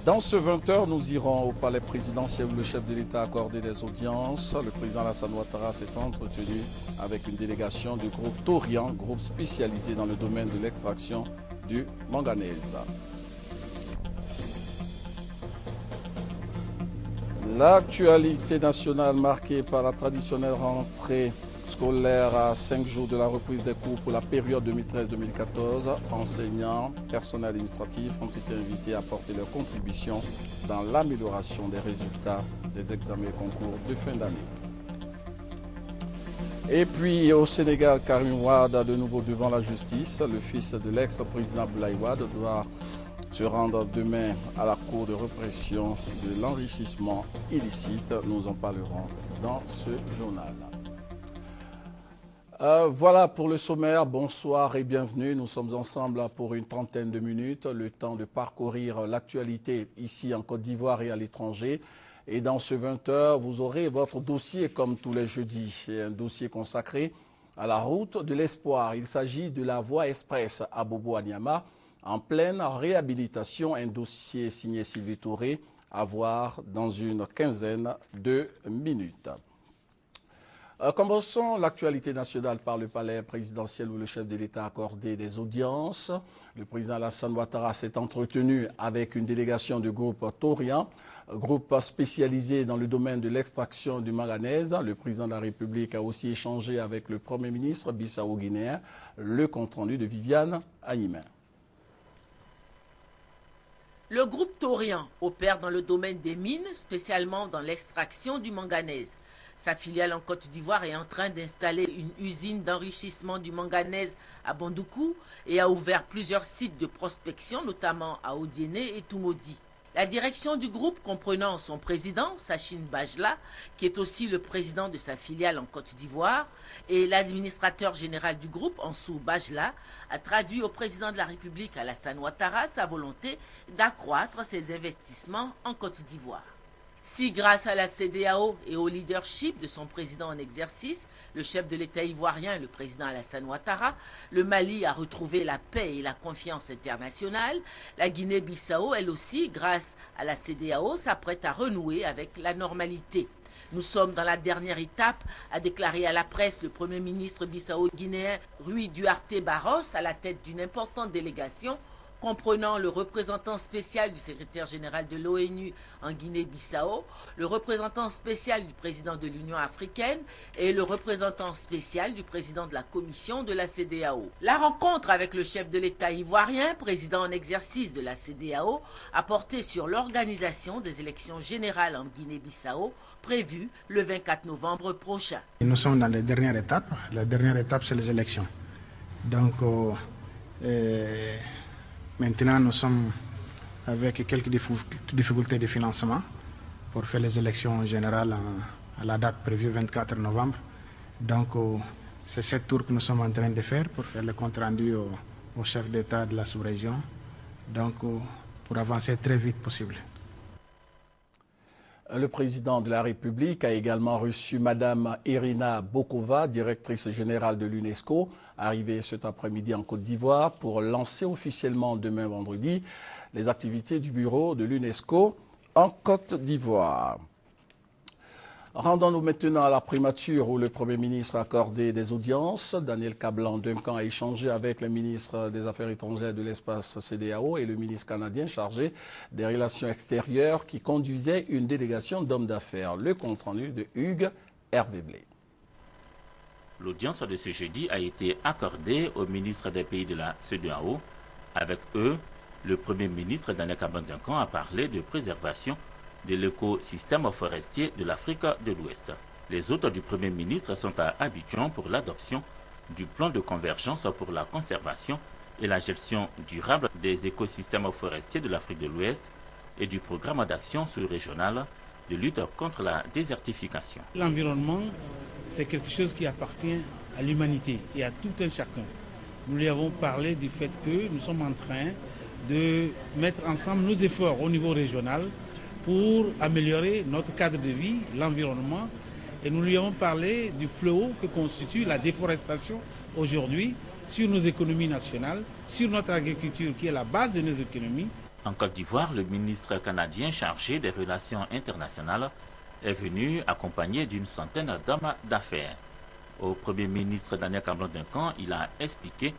Dans ce 20h, nous irons au palais présidentiel où le chef de l'État a accordé des audiences. Le président Alassane Ouattara s'est entretenu avec une délégation du groupe Torian, groupe spécialisé dans le domaine de l'extraction du manganèse. L'actualité nationale marquée par la traditionnelle rentrée scolaire à 5 jours de la reprise des cours pour la période 2013-2014, enseignants, personnel administratif ont été invités à apporter leur contribution dans l'amélioration des résultats des examens et concours de fin d'année. Et puis au Sénégal, Karim Wade de nouveau devant la justice. Le fils de l'ex-président Abdoulaye Wade doit se rendre demain à la Cour de répression de l'enrichissement illicite. Nous en parlerons dans ce journal. Voilà pour le sommaire. Bonsoir et bienvenue. Nous sommes ensemble pour une trentaine de minutes, le temps de parcourir l'actualité ici en Côte d'Ivoire et à l'étranger. Et dans ce 20h, vous aurez votre dossier comme tous les jeudis, un dossier consacré à la route de l'espoir. Il s'agit de la voie express à Bobo-Anyama, en pleine réhabilitation, un dossier signé Sylvie Touré, à voir dans une quinzaine de minutes. Commençons l'actualité nationale par le palais présidentiel où le chef de l'État a accordé des audiences. Le président Alassane Ouattara s'est entretenu avec une délégation du groupe Torian, groupe spécialisé dans le domaine de l'extraction du manganèse. Le président de la République a aussi échangé avec le Premier ministre bissau-guinéen. Le compte-rendu de Viviane Agnimen. Le groupe Torian opère dans le domaine des mines, spécialement dans l'extraction du manganèse. Sa filiale en Côte d'Ivoire est en train d'installer une usine d'enrichissement du manganèse à Bandoukou et a ouvert plusieurs sites de prospection, notamment à Odiéné et Toumodi. La direction du groupe, comprenant son président, Sachine Bajla, qui est aussi le président de sa filiale en Côte d'Ivoire, et l'administrateur général du groupe, Ansou Bajla, a traduit au président de la République, Alassane Ouattara, sa volonté d'accroître ses investissements en Côte d'Ivoire. Si grâce à la CEDEAO et au leadership de son président en exercice, le chef de l'État ivoirien, le président Alassane Ouattara, le Mali a retrouvé la paix et la confiance internationale, la Guinée-Bissau, elle aussi, grâce à la CEDEAO, s'apprête à renouer avec la normalité. Nous sommes dans la dernière étape, a déclaré à la presse le Premier ministre bissau-guinéen Rui Duarte Barros à la tête d'une importante délégation comprenant le représentant spécial du secrétaire général de l'ONU en Guinée-Bissau, le représentant spécial du président de l'Union africaine et le représentant spécial du président de la commission de la CEDEAO. La rencontre avec le chef de l'État ivoirien, président en exercice de la CEDEAO, a porté sur l'organisation des élections générales en Guinée-Bissau prévues le 24 novembre prochain. Nous sommes dans la dernière étape. La dernière étape, c'est les élections. Donc, maintenant, nous sommes avec quelques difficultés de financement pour faire les élections générales à la date prévue 24 novembre. Donc, c'est cette tour que nous sommes en train de faire pour faire le compte rendu au chef d'État de la sous-région, donc pour avancer très vite possible. Le président de la République a également reçu Mme Irina Bokova, directrice générale de l'UNESCO, arrivée cet après-midi en Côte d'Ivoire pour lancer officiellement demain vendredi les activités du bureau de l'UNESCO en Côte d'Ivoire. Rendons-nous maintenant à la primature où le Premier ministre a accordé des audiences. Daniel Kablan-Duncan a échangé avec le ministre des Affaires étrangères de l'espace CEDEAO et le ministre canadien chargé des relations extérieures qui conduisait une délégation d'hommes d'affaires. Le compte-rendu de Hugues Hervé-Blé. L'audience de ce jeudi a été accordée aux ministres des pays de la CEDEAO. Avec eux, le Premier ministre Daniel Kablan-Duncan a parlé de préservation de l'écosystème forestier de l'Afrique de l'Ouest. Les hôtes du Premier ministre sont à Abidjan pour l'adoption du plan de convergence pour la conservation et la gestion durable des écosystèmes forestiers de l'Afrique de l'Ouest et du programme d'action sous-régional de lutte contre la désertification. L'environnement, c'est quelque chose qui appartient à l'humanité et à tout un chacun. Nous lui avons parlé du fait que nous sommes en train de mettre ensemble nos efforts au niveau régional pour améliorer notre cadre de vie, l'environnement. Et nous lui avons parlé du fléau que constitue la déforestation aujourd'hui sur nos économies nationales, sur notre agriculture qui est la base de nos économies. En Côte d'Ivoire, le ministre canadien chargé des relations internationales est venu accompagné d'une centaine d'hommes d'affaires. Au Premier ministre Daniel Cablon-Duncan, il a expliqué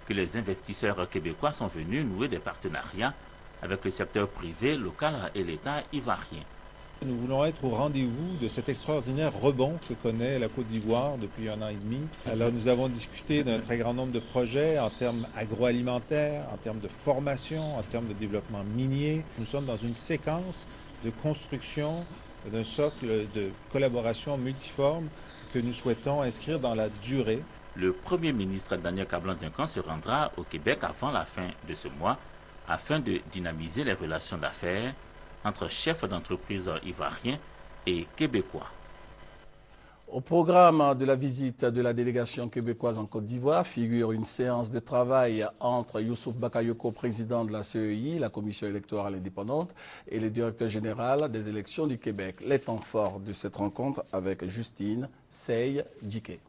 que les investisseurs québécois sont venus nouer des partenariats avec le secteur privé, local et l'État ivoirien. Nous voulons être au rendez-vous de cet extraordinaire rebond que connaît la Côte d'Ivoire depuis 1 an et demi. Alors nous avons discuté d'un très grand nombre de projets en termes agroalimentaires, en termes de formation, en termes de développement minier. Nous sommes dans une séquence de construction d'un socle de collaboration multiforme que nous souhaitons inscrire dans la durée. Le Premier ministre Daniel Cablon-Duncan se rendra au Québec avant la fin de ce mois afin de dynamiser les relations d'affaires entre chefs d'entreprise ivoiriens et québécois. Au programme de la visite de la délégation québécoise en Côte d'Ivoire figure une séance de travail entre Youssouf Bakayoko, président de la CEI, la Commission électorale indépendante, et le directeur général des élections du Québec. Les temps forts de cette rencontre avec Justine Sey-Djiké.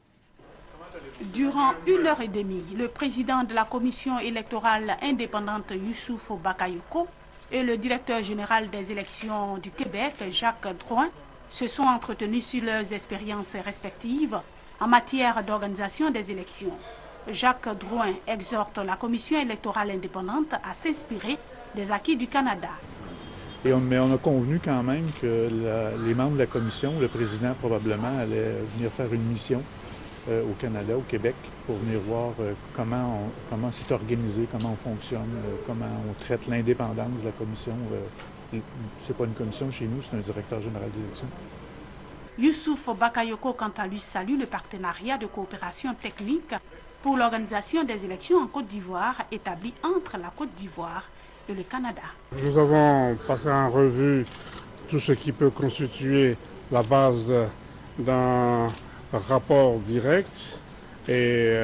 Durant 1h30, le président de la Commission électorale indépendante Youssouf Bakayoko et le directeur général des élections du Québec, Jacques Drouin, se sont entretenus sur leurs expériences respectives en matière d'organisation des élections. Jacques Drouin exhorte la Commission électorale indépendante à s'inspirer des acquis du Canada. Mais on a convenu quand même que les membres de la Commission, le président probablement, allait venir faire une mission au Canada, au Québec, pour venir voir comment c'est organisé, comment on fonctionne, comment on traite l'indépendance de la Commission. C'est pas une commission chez nous, c'est un directeur général des élections. Youssouf Bakayoko, quant à lui, salue le partenariat de coopération technique pour l'organisation des élections en Côte d'Ivoire établi entre la Côte d'Ivoire et le Canada. Nous avons passé en revue tout ce qui peut constituer la base d'un rapport direct et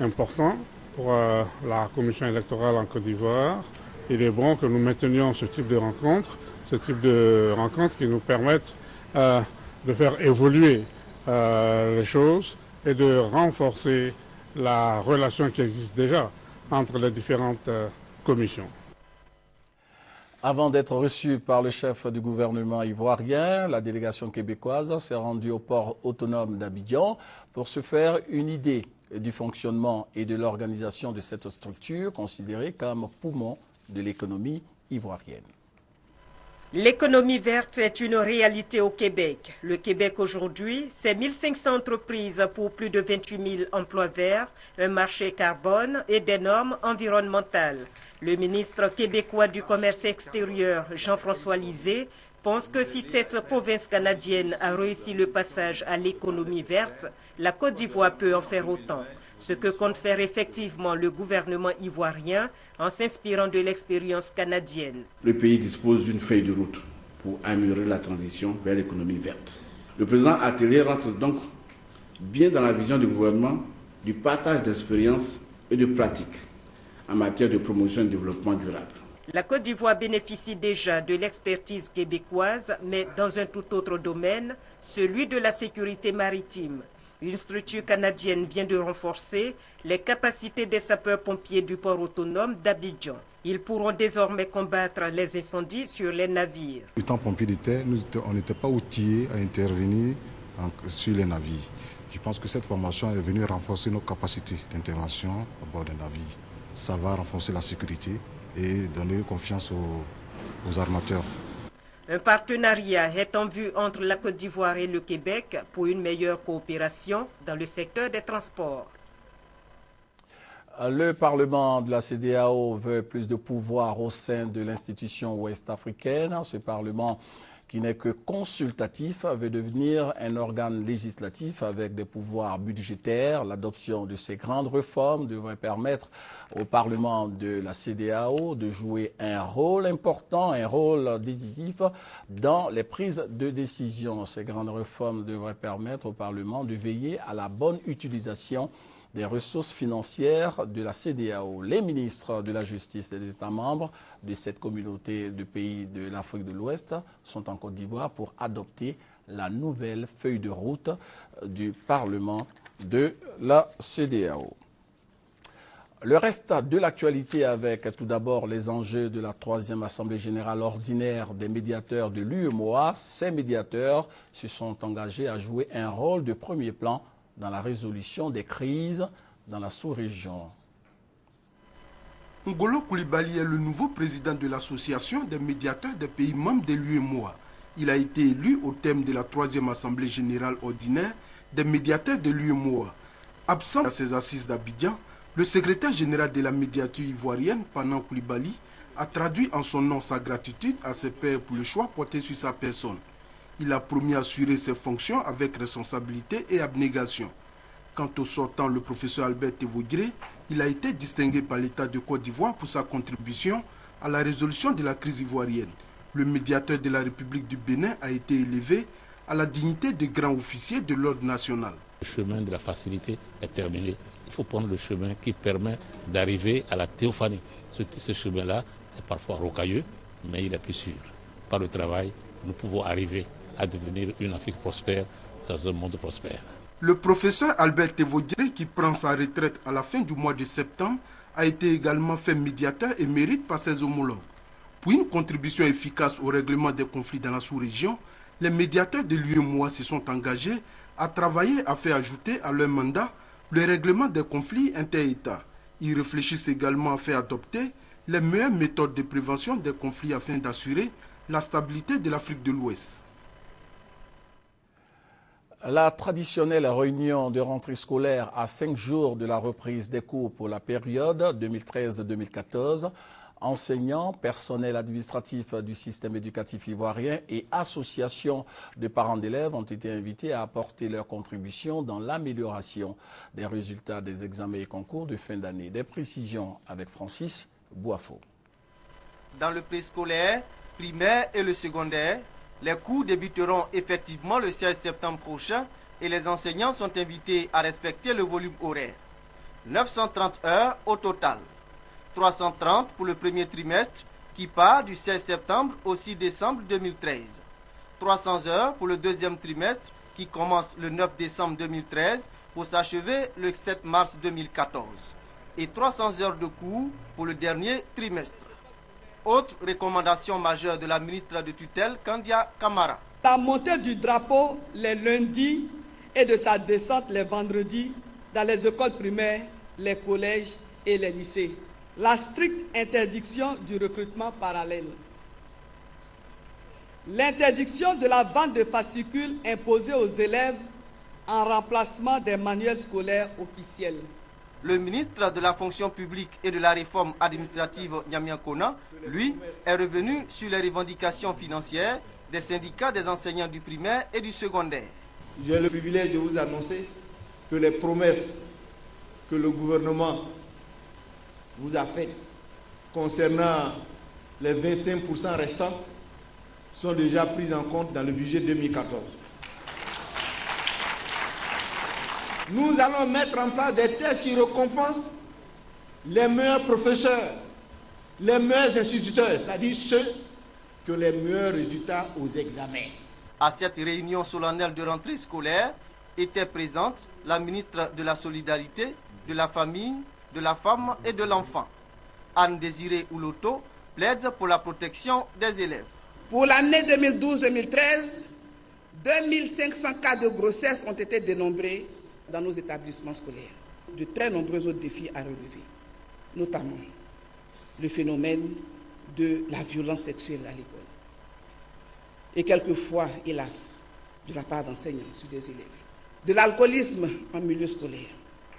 important pour la commission électorale en Côte d'Ivoire. Il est bon que nous maintenions ce type de rencontres qui nous permettent de faire évoluer les choses et de renforcer la relation qui existe déjà entre les différentes commissions. Avant d'être reçue par le chef du gouvernement ivoirien, la délégation québécoise s'est rendue au port autonome d'Abidjan pour se faire une idée du fonctionnement et de l'organisation de cette structure considérée comme poumon de l'économie ivoirienne. L'économie verte est une réalité au Québec. Le Québec aujourd'hui, c'est 1500 entreprises pour plus de 28 000 emplois verts, un marché carbone et des normes environnementales. Le ministre québécois du Commerce extérieur, Jean-François Lisée, pense que si cette province canadienne a réussi le passage à l'économie verte, la Côte d'Ivoire peut en faire autant. Ce que compte faire effectivement le gouvernement ivoirien en s'inspirant de l'expérience canadienne. Le pays dispose d'une feuille de route pour améliorer la transition vers l'économie verte. Le président Atelier rentre donc bien dans la vision du gouvernement du partage d'expériences et de pratiques en matière de promotion et de développement durable. La Côte d'Ivoire bénéficie déjà de l'expertise québécoise, mais dans un tout autre domaine, celui de la sécurité maritime. Une structure canadienne vient de renforcer les capacités des sapeurs-pompiers du port autonome d'Abidjan. Ils pourront désormais combattre les incendies sur les navires. Étant pompiers de terre, on n'était pas outillés à intervenir sur les navires. Je pense que cette formation est venue renforcer nos capacités d'intervention à bord des navires. Ça va renforcer la sécurité et donner confiance aux armateurs. Un partenariat est en vue entre la Côte d'Ivoire et le Québec pour une meilleure coopération dans le secteur des transports. Le Parlement de la CEDEAO veut plus de pouvoir au sein de l'institution ouest-africaine. Ce Parlement, qui n'est que consultatif, veut devenir un organe législatif avec des pouvoirs budgétaires. L'adoption de ces grandes réformes devrait permettre au Parlement de la CEDEAO de jouer un rôle important, un rôle décisif dans les prises de décision. Ces grandes réformes devraient permettre au Parlement de veiller à la bonne utilisation des ressources financières de la CEDEAO. Les ministres de la Justice des États membres de cette communauté de pays de l'Afrique de l'Ouest sont en Côte d'Ivoire pour adopter la nouvelle feuille de route du Parlement de la CEDEAO. Le reste de l'actualité avec tout d'abord les enjeux de la 3e Assemblée générale ordinaire des médiateurs de l'UEMOA. Ces médiateurs se sont engagés à jouer un rôle de premier plan dans la résolution des crises dans la sous-région. Ngolo Coulibaly est le nouveau président de l'association des médiateurs des pays membres de l'UEMOA. Il a été élu au thème de la 3e Assemblée générale ordinaire des médiateurs de l'UEMOA. Absent à ses assises d'Abidjan, le secrétaire général de la médiature ivoirienne, Panan Coulibaly, a traduit en son nom sa gratitude à ses pairs pour le choix porté sur sa personne. Il a promis assurer ses fonctions avec responsabilité et abnégation. Quant au sortant, le professeur Albert Tevogré, il a été distingué par l'État de Côte d'Ivoire pour sa contribution à la résolution de la crise ivoirienne. Le médiateur de la République du Bénin a été élevé à la dignité de grand officier de l'ordre national. Le chemin de la facilité est terminé. Il faut prendre le chemin qui permet d'arriver à la théophanie. Ce chemin-là est parfois rocailleux, mais il est plus sûr. Par le travail, nous pouvons arriver à devenir une Afrique prospère dans un monde prospère. Le professeur Albert Tevogré, qui prend sa retraite à la fin du mois de septembre, a été également fait médiateur et mérite par ses homologues. Pour une contribution efficace au règlement des conflits dans la sous-région, les médiateurs de l'UEMOA se sont engagés à travailler à faire ajouter à leur mandat le règlement des conflits inter-États. Ils réfléchissent également à faire adopter les meilleures méthodes de prévention des conflits afin d'assurer la stabilité de l'Afrique de l'Ouest. La traditionnelle réunion de rentrée scolaire à 5 jours de la reprise des cours pour la période 2013-2014, enseignants, personnel administratif du système éducatif ivoirien et associations de parents d'élèves ont été invités à apporter leur contribution dans l'amélioration des résultats des examens et concours de fin d'année. Des précisions avec Francis Bouafo. Dans le préscolaire, primaire et le secondaire, les cours débuteront effectivement le 16 septembre prochain et les enseignants sont invités à respecter le volume horaire. 930 heures au total. 330 pour le premier trimestre qui part du 16 septembre au 6 décembre 2013. 300 heures pour le deuxième trimestre qui commence le 9 décembre 2013 pour s'achever le 7 mars 2014. Et 300 heures de cours pour le dernier trimestre. Autre recommandation majeure de la ministre de tutelle, Kandia Kamara. La montée du drapeau les lundis et de sa descente les vendredis dans les écoles primaires, les collèges et les lycées. La stricte interdiction du recrutement parallèle. L'interdiction de la vente de fascicules imposée aux élèves en remplacement des manuels scolaires officiels. Le ministre de la fonction publique et de la réforme administrative, Nyamia Kona, lui, est revenu sur les revendications financières des syndicats des enseignants du primaire et du secondaire. J'ai le privilège de vous annoncer que les promesses que le gouvernement vous a faites concernant les 25% restants sont déjà prises en compte dans le budget 2014. Nous allons mettre en place des tests qui récompensent les meilleurs professeurs, les meilleurs instituteurs, c'est-à-dire ceux qui ont les meilleurs résultats aux examens. À cette réunion solennelle de rentrée scolaire était présente la ministre de la Solidarité, de la Famille, de la Femme et de l'Enfant. Anne Désirée Ouloto plaide pour la protection des élèves. Pour l'année 2012-2013, 2500 cas de grossesse ont été dénombrés dans nos établissements scolaires. De très nombreux autres défis à relever, notamment le phénomène de la violence sexuelle à l'école. Et quelquefois, hélas, de la part d'enseignants sur des élèves. De l'alcoolisme en milieu scolaire.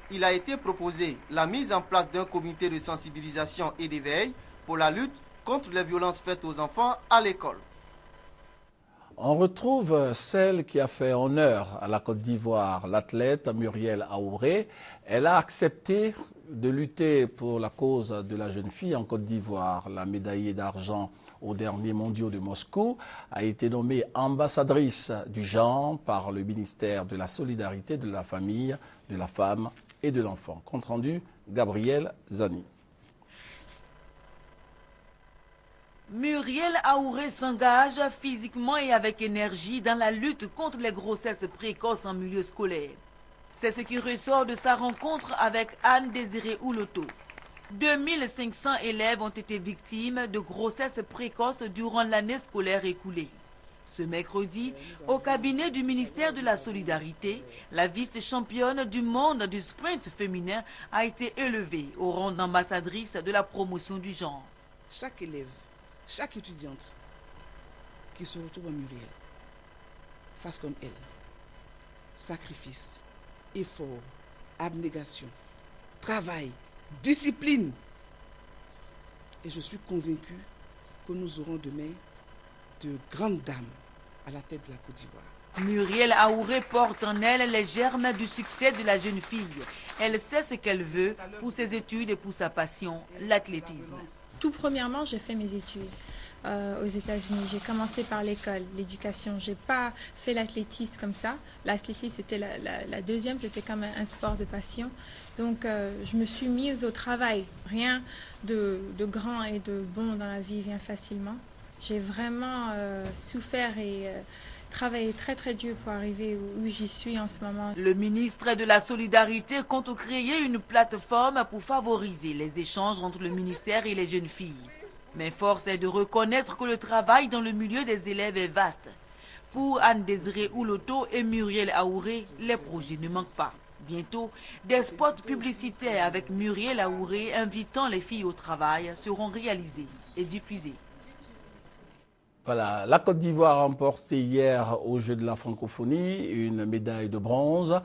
Il a été proposé la mise en place d'un comité de sensibilisation et d'éveil pour la lutte contre les violences faites aux enfants à l'école. On retrouve celle qui a fait honneur à la Côte d'Ivoire, l'athlète Muriel Aouré. Elle a accepté de lutter pour la cause de la jeune fille en Côte d'Ivoire. La médaillée d'argent aux derniers mondiaux de Moscou a été nommée ambassadrice du genre par le ministère de la Solidarité, de la Famille, de la Femme et de l'Enfant. Compte rendu, Gabriel Zani. Muriel Aouré s'engage physiquement et avec énergie dans la lutte contre les grossesses précoces en milieu scolaire. C'est ce qui ressort de sa rencontre avec Anne Désirée Ouloto. 2500 élèves ont été victimes de grossesses précoces durant l'année scolaire écoulée. Ce mercredi, au cabinet du ministère de la Solidarité, la vice-championne du monde du sprint féminin a été élevée au rang d'ambassadrice de la promotion du genre. Chaque élève, chaque étudiante qui se retrouve en Muriel, fasse comme elle. Sacrifice, effort, abnégation, travail, discipline. Et je suis convaincu que nous aurons demain de grandes dames à la tête de la Côte d'Ivoire. Muriel Aouré porte en elle les germes du succès de la jeune fille. Elle sait ce qu'elle veut pour ses études et pour sa passion, l'athlétisme. Tout premièrement, j'ai fait mes études aux États-Unis. J'ai commencé par l'école, l'éducation. Je n'ai pas fait l'athlétisme comme ça. L'athlétisme, c'était la deuxième, c'était comme un sport de passion. Donc, je me suis mise au travail. Rien de grand et de bon dans la vie vient facilement. J'ai vraiment souffert et travaillé très très dur pour arriver où j'y suis en ce moment. Le ministre de la Solidarité compte créer une plateforme pour favoriser les échanges entre le ministère et les jeunes filles. Mais force est de reconnaître que le travail dans le milieu des élèves est vaste. Pour Anne-Désirée Ouloto et Muriel Aouré, les projets ne manquent pas. Bientôt, des spots publicitaires avec Muriel Aouré invitant les filles au travail seront réalisés et diffusés. Voilà, la Côte d'Ivoire a remporté hier aux Jeux de la francophonie une médaille de bronze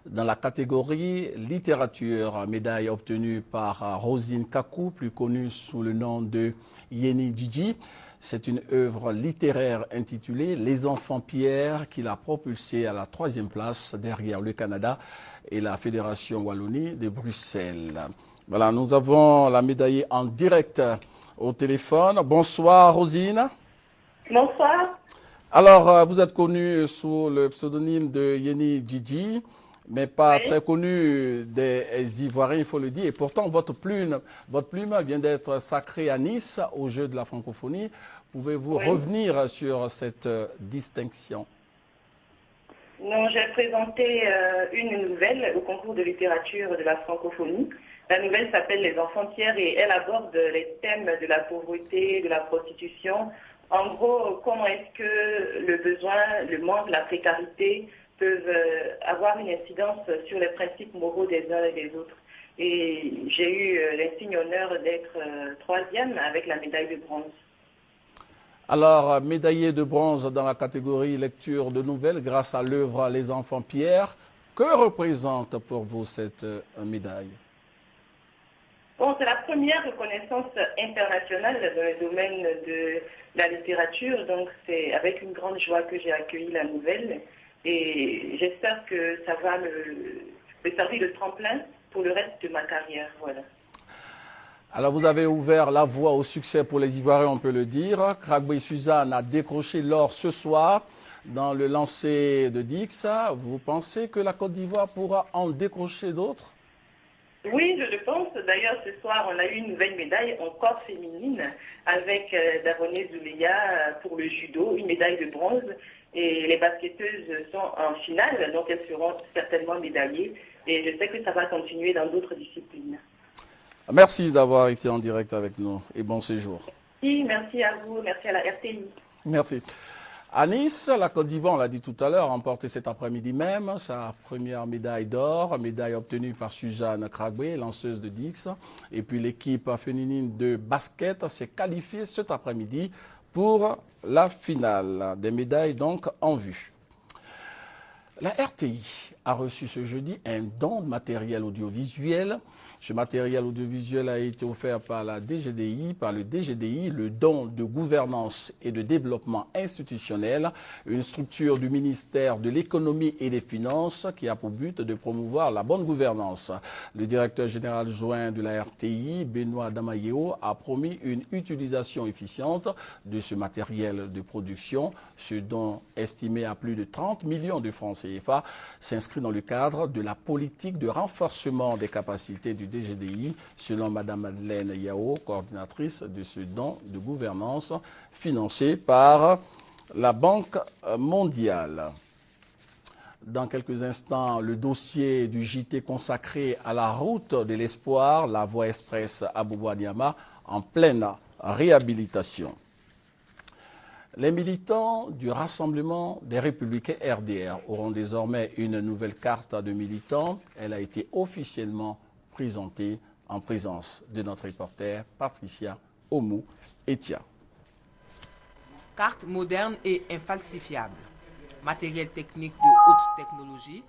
dans la catégorie littérature, médaille obtenue par Rosine Kakou, plus connue sous le nom de Yeni Djidji. C'est une œuvre littéraire intitulée Les enfants Pierre qui l'a propulsée à la 3e place derrière le Canada et la Fédération Wallonie de Bruxelles. Voilà, nous avons la médaillée en direct au téléphone. Bonsoir Rosine. Bonsoir. Alors, vous êtes connue sous le pseudonyme de Yeni Djidji, mais pas très connue des Ivoiriens, il faut le dire. Et pourtant, votre plume vient d'être sacrée à Nice, aux Jeux de la francophonie. Pouvez-vous revenir sur cette distinction? Non, j'ai présenté une nouvelle au concours de littérature de la francophonie. La nouvelle s'appelle Les enfants Pierre et elle aborde les thèmes de la pauvreté, de la prostitution. En gros, comment est-ce que le besoin, le manque, la précarité peuvent avoir une incidence sur les principes moraux des uns et des autres. Et j'ai eu l'insigne honneur d'être 3e avec la médaille de bronze. Alors, médaillé de bronze dans la catégorie lecture de nouvelles grâce à l'œuvre Les enfants Pierre. Que représente pour vous cette médaille? Bon, c'est la première reconnaissance internationale dans le domaine de la littérature, donc c'est avec une grande joie que j'ai accueilli la nouvelle et j'espère que ça va me servir de tremplin pour le reste de ma carrière. Voilà. Alors vous avez ouvert la voie au succès pour les Ivoiriens, on peut le dire. Kragbe Suzanne a décroché l'or ce soir dans le lancer de Dix. Vous pensez que la Côte d'Ivoire pourra en décrocher d'autres? Oui, je le pense. D'ailleurs, ce soir, on a eu une nouvelle médaille encore féminine avec Davone Zouleya pour le judo, une médaille de bronze. Et les basketteuses sont en finale, donc elles seront certainement médaillées. Et je sais que ça va continuer dans d'autres disciplines. Merci d'avoir été en direct avec nous et bon séjour. Merci à vous, merci à la RTI. Merci. À Nice, la Côte d'Ivoire, on l'a dit tout à l'heure, a remporté cet après-midi même sa première médaille d'or, médaille obtenue par Suzanne Kragbe, lanceuse de Dix. Et puis l'équipe féminine de basket s'est qualifiée cet après-midi pour la finale. Des médailles donc en vue. La RTI a reçu ce jeudi un don de matériel audiovisuel. Ce matériel audiovisuel a été offert par la DGDI, par le DGDI, le don de gouvernance et de développement institutionnel, une structure du ministère de l'économie et des finances qui a pour but de promouvoir la bonne gouvernance. Le directeur général adjoint de la RTI, Benoît Damayeo, a promis une utilisation efficiente de ce matériel de production. Ce don, estimé à plus de 30 millions de francs CFA, s'inscrit dans le cadre de la politique de renforcement des capacités du DGDI, selon Mme Madeleine Yao, coordinatrice de ce don de gouvernance financé par la Banque mondiale. Dans quelques instants, le dossier du JT consacré à la route de l'espoir, la voie express Abobo-Anyama, en pleine réhabilitation. Les militants du Rassemblement des Républicains RDR auront désormais une nouvelle carte de militants. Elle a été officiellement présentée en présence de notre reporter Patricia Oumou-Etia. Carte moderne et infalsifiable. Matériel technique de haute technologie,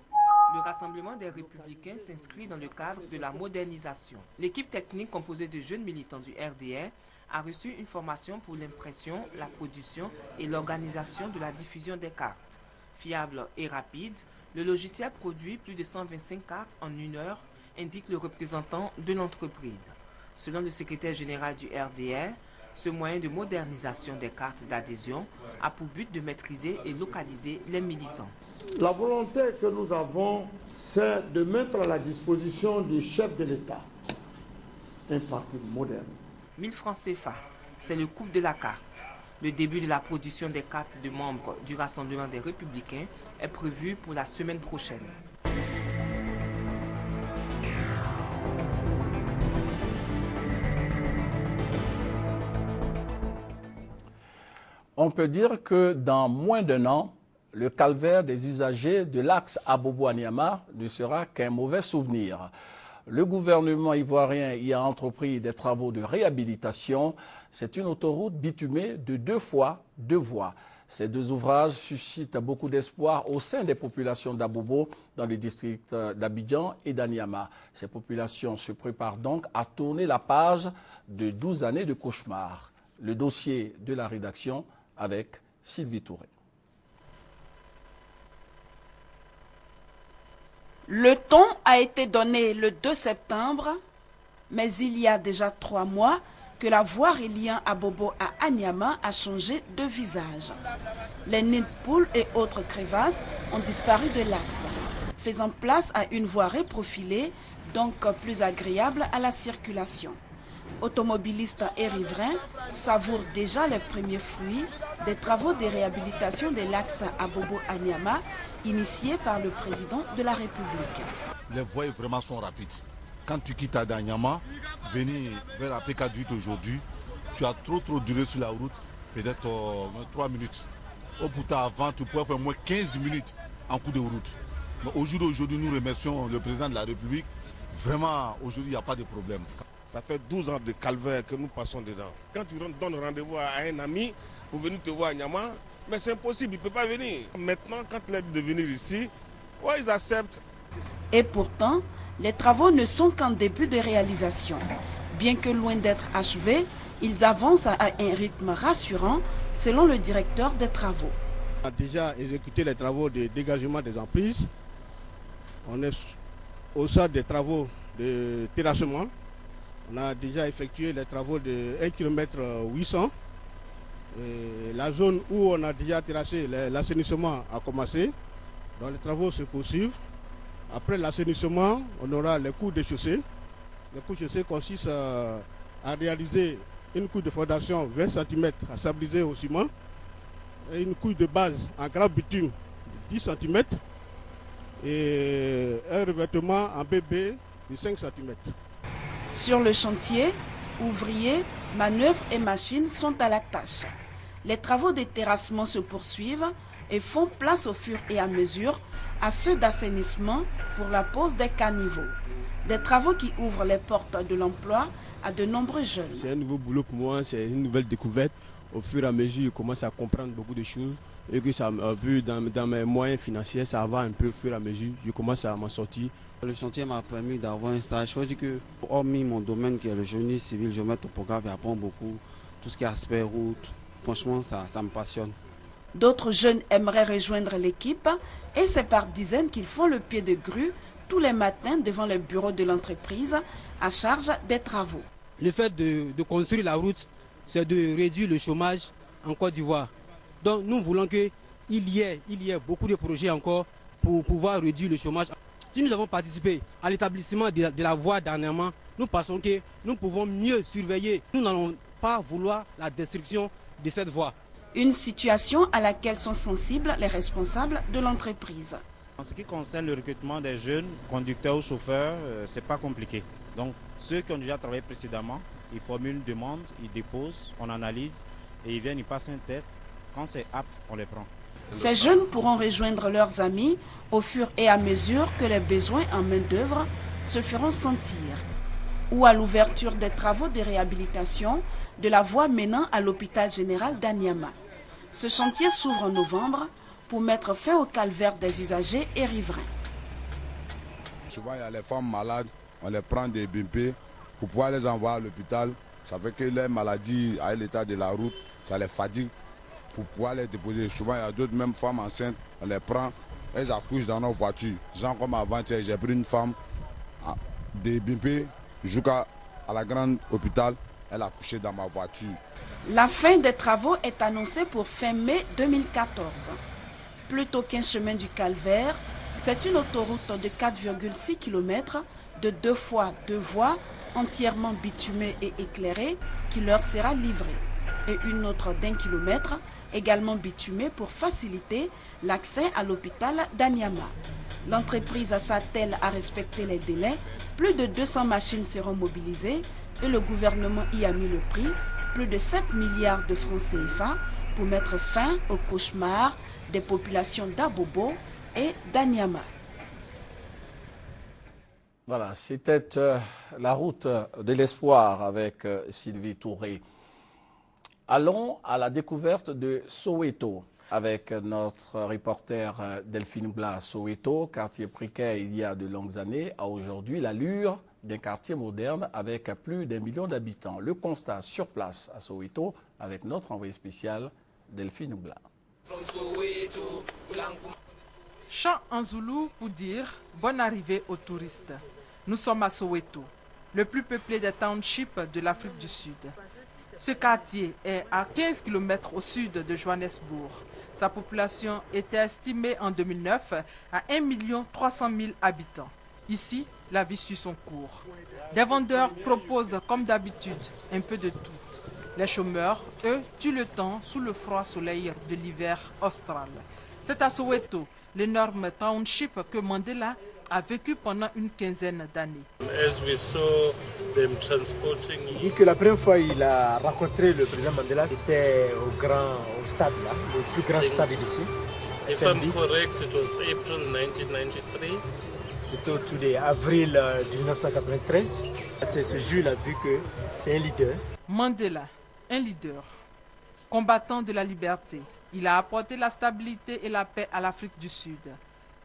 le Rassemblement des Républicains s'inscrit dans le cadre de la modernisation. L'équipe technique composée de jeunes militants du RDR a reçu une formation pour l'impression, la production et l'organisation de la diffusion des cartes. Fiable et rapide, le logiciel produit plus de 125 cartes en 1 heure, indique le représentant de l'entreprise. Selon le secrétaire général du RDR, ce moyen de modernisation des cartes d'adhésion a pour but de maîtriser et localiser les militants. La volonté que nous avons, c'est de mettre à la disposition du chef de l'État un parti moderne. 1000 francs CFA, c'est le coût de la carte. Le début de la production des cartes de membres du Rassemblement des Républicains est prévu pour la semaine prochaine. On peut dire que dans moins d'1 an, le calvaire des usagers de l'axe Abobo-Anyama ne sera qu'un mauvais souvenir. Le gouvernement ivoirien y a entrepris des travaux de réhabilitation. C'est une autoroute bitumée de 2 fois 2 voies. Ces 2 ouvrages suscitent beaucoup d'espoir au sein des populations d'Abobo, dans le district d'Abidjan et d'Anyama. Ces populations se préparent donc à tourner la page de 12 années de cauchemar. Le dossier de la rédaction avec Sylvie Touré. Le ton a été donné le 2 septembre, mais il y a déjà 3 mois que la voie reliant Abobo à Anyama a changé de visage. Les nids de poules et autres crevasses ont disparu de l'axe, faisant place à une voie reprofilée, donc plus agréable à la circulation. Automobilistes et riverains savourent déjà les premiers fruits des travaux de réhabilitation de l'axe Abobo-Anyama initiés par le président de la République. Les voies vraiment sont rapides. Quand tu quittes Anyama, venir vers la PK18 aujourd'hui, tu as trop duré sur la route, peut-être 3 minutes. Au bout avant, tu pourrais faire au moins 15 minutes en coup de route. Mais aujourd'hui, nous remercions le président de la République. Vraiment, aujourd'hui, il n'y a pas de problème. Ça fait 12 ans de calvaire que nous passons dedans. Quand tu donnes rendez-vous à un ami pour venir te voir à Nyama, mais c'est impossible, il ne peut pas venir. Maintenant, quand il est de venir ici, ouais, ils acceptent. Et pourtant, les travaux ne sont qu'en début de réalisation. Bien que loin d'être achevés, ils avancent à un rythme rassurant, selon le directeur des travaux. On a déjà exécuté les travaux de dégagement des emprises. On est au stade des travaux de terrassement. On a déjà effectué les travaux de 1,8 km. La zone où on a déjà terrassé, l'assainissement a commencé. Donc les travaux se poursuivent. Après l'assainissement, on aura les coups de chaussée. Les coups de chaussée consistent à réaliser une couche de fondation 20 cm à stabiliser au ciment et une couche de base en grand bitume de 10 cm et un revêtement en BB de 5 cm. Sur le chantier, ouvriers, manœuvres et machines sont à la tâche. Les travaux de terrassement se poursuivent et font place au fur et à mesure à ceux d'assainissement pour la pose des caniveaux. Des travaux qui ouvrent les portes de l'emploi à de nombreux jeunes. C'est un nouveau boulot pour moi, c'est une nouvelle découverte. Au fur et à mesure, je commence à comprendre beaucoup de choses et que ça m'a vu dans mes moyens financiers, ça va un peu au fur et à mesure. Je commence à m'en sortir. Le chantier m'a permis d'avoir un stage. Il faut dire que, hormis mon domaine qui est le génie civil, je mets topographe et apprends beaucoup. Tout ce qui est aspect route, franchement, ça me passionne. D'autres jeunes aimeraient rejoindre l'équipe et c'est par dizaines qu'ils font le pied de grue tous les matins devant le bureau de l'entreprise à charge des travaux. Le fait de construire la route, c'est de réduire le chômage en Côte d'Ivoire. Donc nous voulons qu'il y ait beaucoup de projets encore pour pouvoir réduire le chômage. Si nous avons participé à l'établissement de la voie dernièrement, nous pensons que nous pouvons mieux surveiller. Nous n'allons pas vouloir la destruction de cette voie. Une situation à laquelle sont sensibles les responsables de l'entreprise. En ce qui concerne le recrutement des jeunes conducteurs ou chauffeurs, c'est pas compliqué. Donc ceux qui ont déjà travaillé précédemment, ils formulent une demande, ils déposent, on analyse et ils viennent, ils passent un test. Quand c'est apte, on les prend. Ces jeunes pourront rejoindre leurs amis au fur et à mesure que les besoins en main-d'œuvre se feront sentir. Ou à l'ouverture des travaux de réhabilitation de la voie menant à l'hôpital général d'Anyama. Ce chantier s'ouvre en novembre pour mettre fin au calvaire des usagers et riverains. Souvent, il y a les femmes malades, on les prend des BMP pour pouvoir les envoyer à l'hôpital. Ça fait que les maladies, à l'état de la route, ça les fatigue pour pouvoir les déposer. Souvent, il y a d'autres mêmes femmes enceintes, on les prend, elles accouchent dans nos voitures. Genre comme avant-hier, j'ai pris une femme des BMP jusqu'à la grande hôpital, elle a couché dans ma voiture. La fin des travaux est annoncée pour fin mai 2014. Plutôt qu'un chemin du calvaire, c'est une autoroute de 4,6 km de 2 fois 2 voies entièrement bitumée et éclairée qui leur sera livrée. Et une autre d'1 kilomètre également bitumée pour faciliter l'accès à l'hôpital d'Anyama. L'entreprise s'attelle à respecter les délais. Plus de 200 machines seront mobilisées et le gouvernement y a mis le prix, plus de 7 milliards de francs CFA pour mettre fin au cauchemar des populations d'Abobo et d'Anyama. Voilà, c'était la route de l'espoir avec Sylvie Touré. Allons à la découverte de Soweto avec notre reporter Delphine Blas. Soweto, quartier précaire il y a de longues années, a aujourd'hui l'allure d'un quartier moderne avec plus d'1 million d'habitants. Le constat sur place à Soweto avec notre envoyé spécial Delphine Blas. Chant en zoulou pour dire bonne arrivée aux touristes. Nous sommes à Soweto, le plus peuplé des townships de l'Afrique du Sud. Ce quartier est à 15 km au sud de Johannesburg. Sa population était estimée en 2009 à 1 300 000 habitants. Ici, la vie suit son cours. Des vendeurs proposent, comme d'habitude, un peu de tout. Les chômeurs, eux, tuent le temps sous le froid soleil de l'hiver austral. C'est à Soweto, l'énorme township que Mandela a vécu pendant une quinzaine d'années. Il dit que la première fois il a rencontré le président Mandela, c'était au stade là, le plus grand stade d'ici. If I'm correct, it was April 1993. C'était autour d'avril 1993. C'est ce jour-là vu que c'est un leader. Mandela, un leader, combattant de la liberté. Il a apporté la stabilité et la paix à l'Afrique du Sud.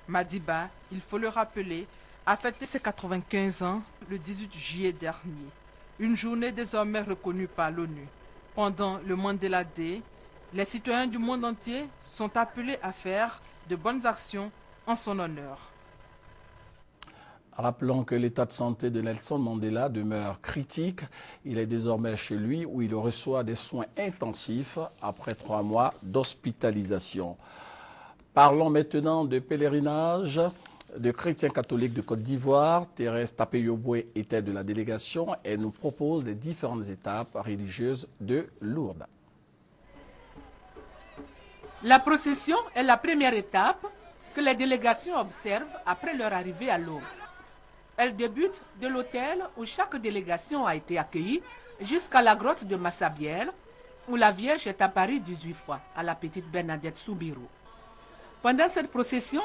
Madiba, il faut le rappeler, a fêté ses 95 ans le 18 juillet dernier. Une journée désormais reconnue par l'ONU. Pendant le Mandela Day, les citoyens du monde entier sont appelés à faire de bonnes actions en son honneur. Rappelons que l'état de santé de Nelson Mandela demeure critique. Il est désormais chez lui où il reçoit des soins intensifs après 3 mois d'hospitalisation. Parlons maintenant de pèlerinage de chrétiens catholiques de Côte d'Ivoire. Thérèse Tapeyoboué était de la délégation et nous propose les différentes étapes religieuses de Lourdes. La procession est la première étape que les délégations observent après leur arrivée à Lourdes. Elle débute de l'hôtel où chaque délégation a été accueillie jusqu'à la grotte de Massabielle où la Vierge est apparue 18 fois à la petite Bernadette Soubirou. Pendant cette procession,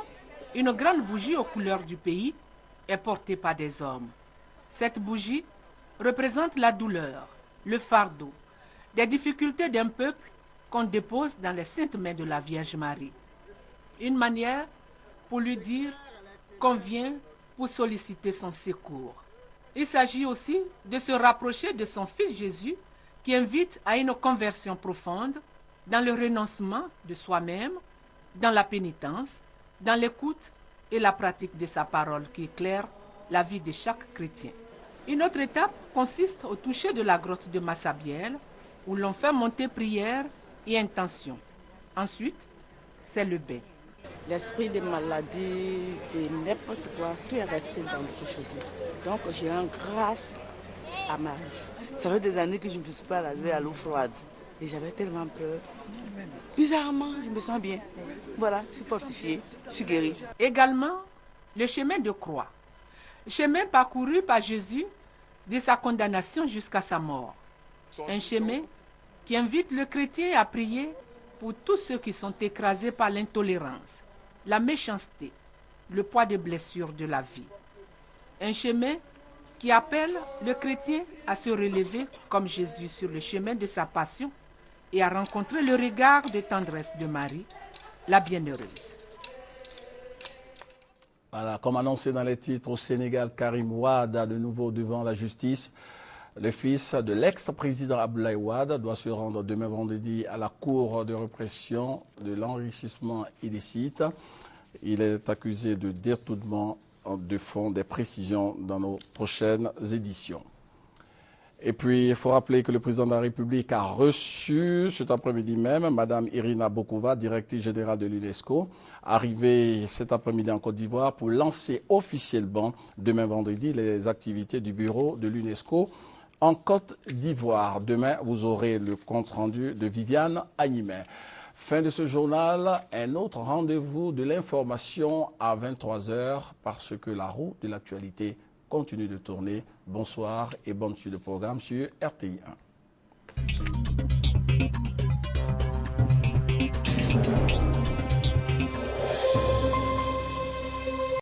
une grande bougie aux couleurs du pays est portée par des hommes. Cette bougie représente la douleur, le fardeau, des difficultés d'un peuple qu'on dépose dans les saintes mains de la Vierge Marie. Une manière pour lui dire qu'on vient pour solliciter son secours. Il s'agit aussi de se rapprocher de son Fils Jésus qui invite à une conversion profonde dans le renoncement de soi-même, dans la pénitence, dans l'écoute et la pratique de sa parole qui éclaire la vie de chaque chrétien. Une autre étape consiste au toucher de la grotte de Massabielle où l'on fait monter prière et intention. Ensuite, c'est le bain. L'esprit des maladies, de n'importe quoi, tout est resté dans le aujourd'hui. Donc j'ai une grâce à Marie. Ça fait des années que je ne me suis pas lavé à l'eau froide. et j'avais tellement peur. Bizarrement, je me sens bien. Voilà, je suis fortifiée, je suis guérie. Également, le chemin de croix. Chemin parcouru par Jésus de sa condamnation jusqu'à sa mort. Un chemin qui invite le chrétien à prier pour tous ceux qui sont écrasés par l'intolérance, la méchanceté, le poids des blessures de la vie. Un chemin qui appelle le chrétien à se relever comme Jésus sur le chemin de sa passion et à rencontrer le regard de tendresse de Marie, la bienheureuse. Voilà, comme annoncé dans les titres, au Sénégal, Karim Wade a de nouveau devant la justice. Le fils de l'ex-président Abdoulaye Wade doit se rendre demain vendredi à la Cour de répression de l'enrichissement illicite. Il est accusé de détournement de fonds, des précisions dans nos prochaines éditions. Et puis, il faut rappeler que le président de la République a reçu cet après-midi même Mme Irina Bokova, directrice générale de l'UNESCO, arrivée cet après-midi en Côte d'Ivoire pour lancer officiellement demain vendredi les activités du bureau de l'UNESCO en Côte d'Ivoire. Demain, vous aurez le compte-rendu de Viviane Agnimet. Fin de ce journal, un autre rendez-vous de l'information à 23 h parce que la roue de l'actualité continue de tourner. Bonsoir et bonne suite de programme sur RTI 1.